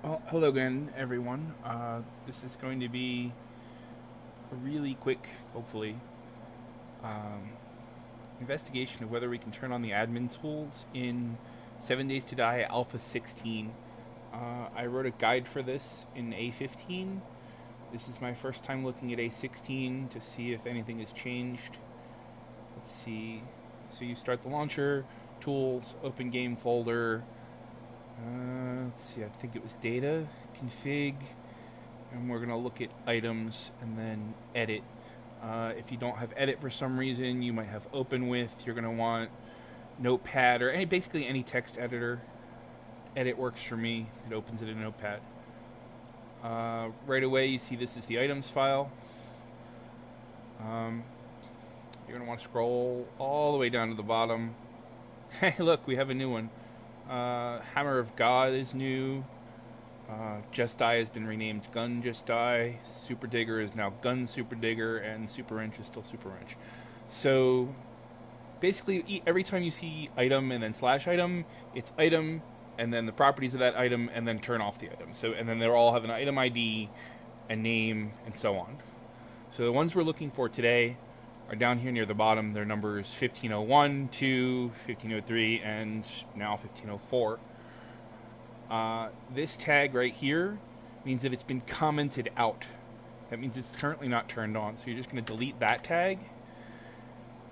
Well, hello again, everyone. This is going to be a really quick, hopefully, um, investigation of whether we can turn on the admin tools in 7 Days to Die Alpha 16. I wrote a guide for this in A15. This is my first time looking at A16 to see if anything has changed. Let's see. So you start the launcher, tools, open game folder. Let's see, I think it was data, config, and we're going to look at items and then edit. If you don't have edit for some reason, you might have open with. You're going to want notepad or basically any text editor. Edit works for me. It opens it in notepad. Right away, you see this is the items file. You're going to want to scroll all the way down to the bottom. Hey, look, we have a new one. Hammer of God is new. Just Die has been renamed Gun Just Die. Super Digger is now Gun Super Digger, and Super Wrench is still Super Wrench. So basically, every time you see item and then slash item, it's item and then the properties of that item and then turn off the item. So and then they all have an item ID, a name, and so on. So the ones we're looking for today are down here near the bottom. Their numbers 1501, 2, 1503, and now 1504. This tag right here means that it's been commented out. That means it's currently not turned on. So you're just going to delete that tag.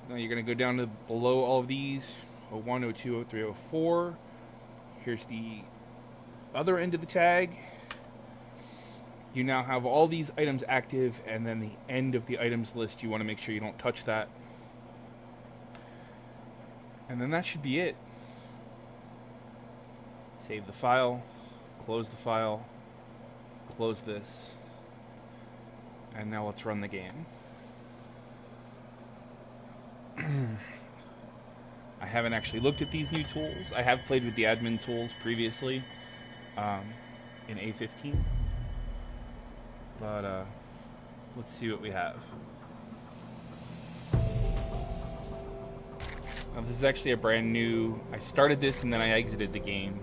Now you're going to go down to below all of these. 01, 02, 03, 04. Here's the other end of the tag. You now have all these items active, and then the end of the items list, you want to make sure you don't touch that. And then that should be it. Save the file, close the file, close this, and now let's run the game. I haven't actually looked at these new tools. I have played with the admin tools previously in A15. But let's see what we have. Now this is actually a brand new... I started this and then I exited the game.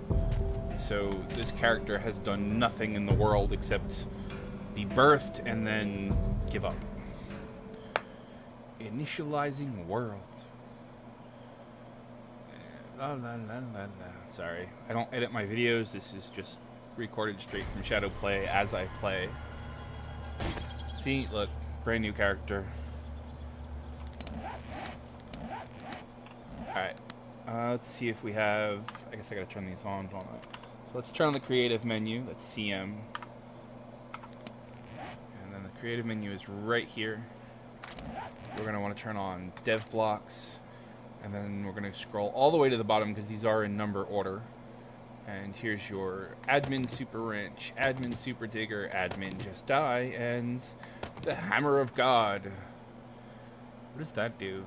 So this character has done nothing in the world except be birthed and then give up. Initializing world. La, la, la, la, la. Sorry, I don't edit my videos. This is just recorded straight from Shadow Play as I play. See, look, brand new character. Alright, let's see if we have... I guess I gotta turn these on, don't I? So let's turn on the creative menu. That's CM. And then the creative menu is right here. We're gonna want to turn on dev blocks. And then we're gonna scroll all the way to the bottom because these are in number order. And here's your admin super wrench, admin super digger, admin just die, and the hammer of God. What does that do?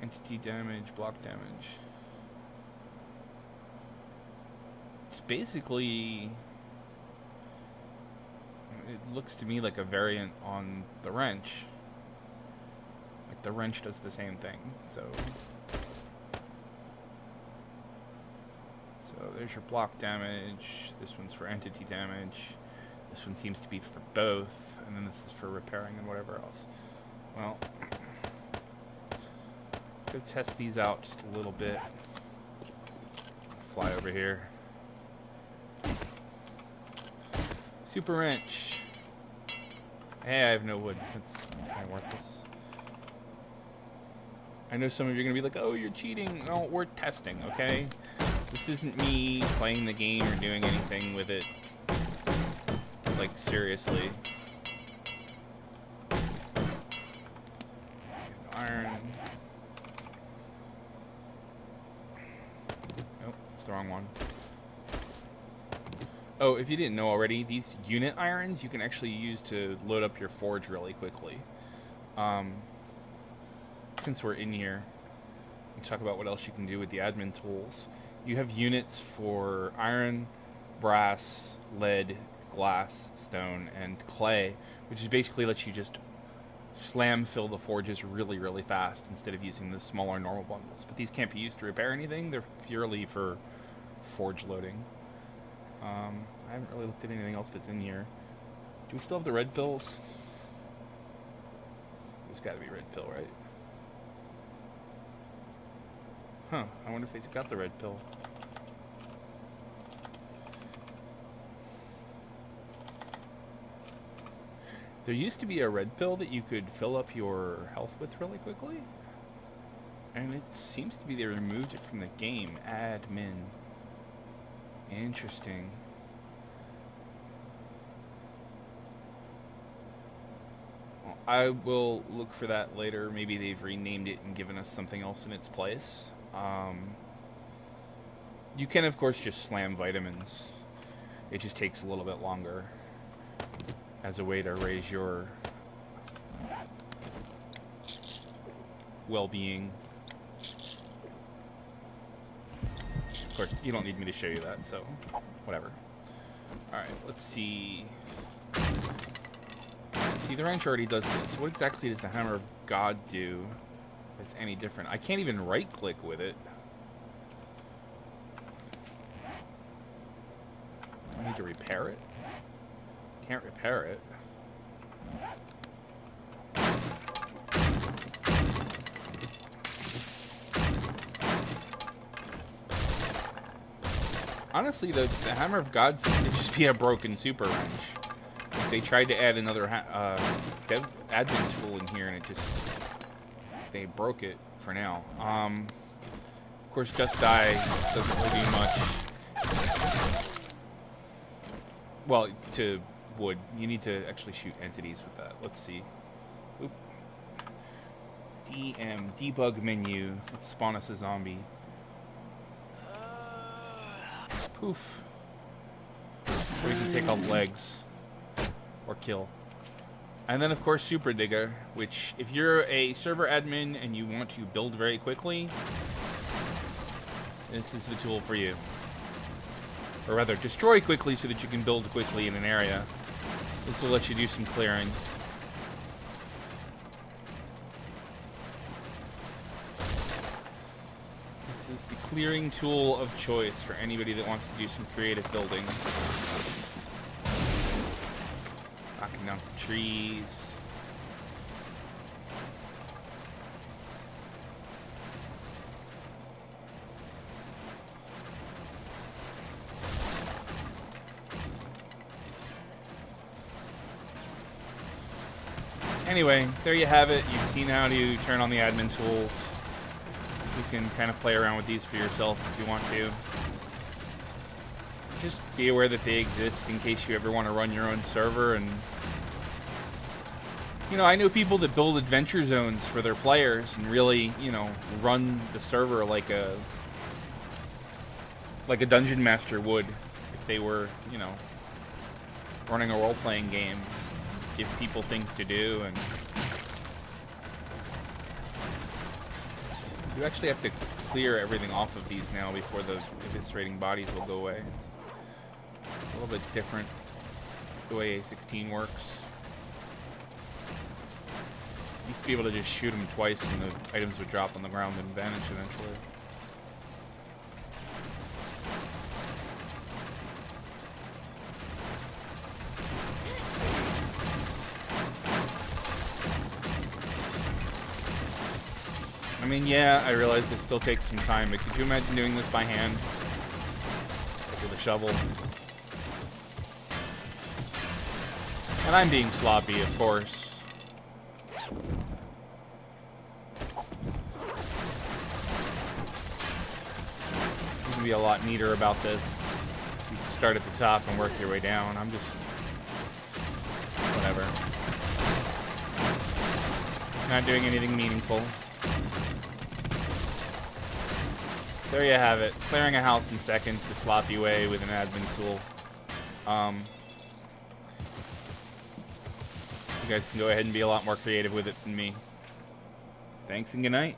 Entity damage, block damage. It's basically... It looks to me like a variant on the wrench. Like the wrench does the same thing, so there's your block damage. This one's for entity damage. This one seems to be for both, and then this is for repairing and whatever else. Well, let's go test these out just a little bit. Fly over here. Super wrench. Hey, I have no wood. That's kind of worthless. I know some of you are going to be like, oh, you're cheating. No, we're testing, okay? This isn't me playing the game or doing anything with it. Like, seriously. Iron. Oh, it's the wrong one. Oh, if you didn't know already, these unit irons you can actually use to load up your forge really quickly. Since we're in here, we'll talk about what else you can do with the admin tools. You have units for iron, brass, lead, glass, stone, and clay, which is basically lets you just slam fill the forges really, really fast instead of using the smaller normal bundles. But these can't be used to repair anything. They're purely for forge loading. I haven't really looked at anything else that's in here. Do we still have the red pills? There's got to be red pill, right? Huh, I wonder if they took out the red pill. There used to be a red pill that you could fill up your health with really quickly. And it seems to be they removed it from the game. Admin. Interesting. Well, I will look for that later. Maybe they've renamed it and given us something else in its place. You can, of course, just slam vitamins. It just takes a little bit longer as a way to raise your well-being. Of course, you don't need me to show you that, so whatever. Alright, let's see. See, the wrench already does this. What exactly does the Hammer of God do that's any different? I can't even right-click with it. I need to repair it? Can't repair it. Honestly, the Hammer of God seems to just be a broken super wrench. Like they tried to add another admin tool in here, and it just... they broke it for now. Of course, Just Die doesn't really do much. Well, to wood. You need to actually shoot entities with that. Let's see. Oop. DM, debug menu. Let's spawn us a zombie. Poof. Or you can take off legs. Or kill. And then, of course, Super Digger, which, if you're a server admin and you want to build very quickly, this is the tool for you. Or rather, destroy quickly so that you can build quickly in an area. This will let you do some clearing. This is the clearing tool of choice for anybody that wants to do some creative building. Knocking down some trees. Anyway, there you have it. You've seen how to turn on the admin tools. You can kind of play around with these for yourself if you want to. Just be aware that they exist in case you ever want to run your own server. And you know, I know people that build adventure zones for their players and really, you know, run the server like a dungeon master would if they were, you know, running a role-playing game. Give people things to do, and you actually have to clear everything off of these now before the eviscerating bodies will go away. It's a little bit different the way A16 works. Used to be able to just shoot them twice and the items would drop on the ground and vanish eventually. I mean, yeah, I realize this still takes some time, but could you imagine doing this by hand? With a shovel? And I'm being sloppy, of course. You can be a lot neater about this. You can start at the top and work your way down. I'm just... whatever. Not doing anything meaningful. There you have it. Clearing a house in seconds the sloppy way with an admin tool. You guys can go ahead and be a lot more creative with it than me. Thanks and good night.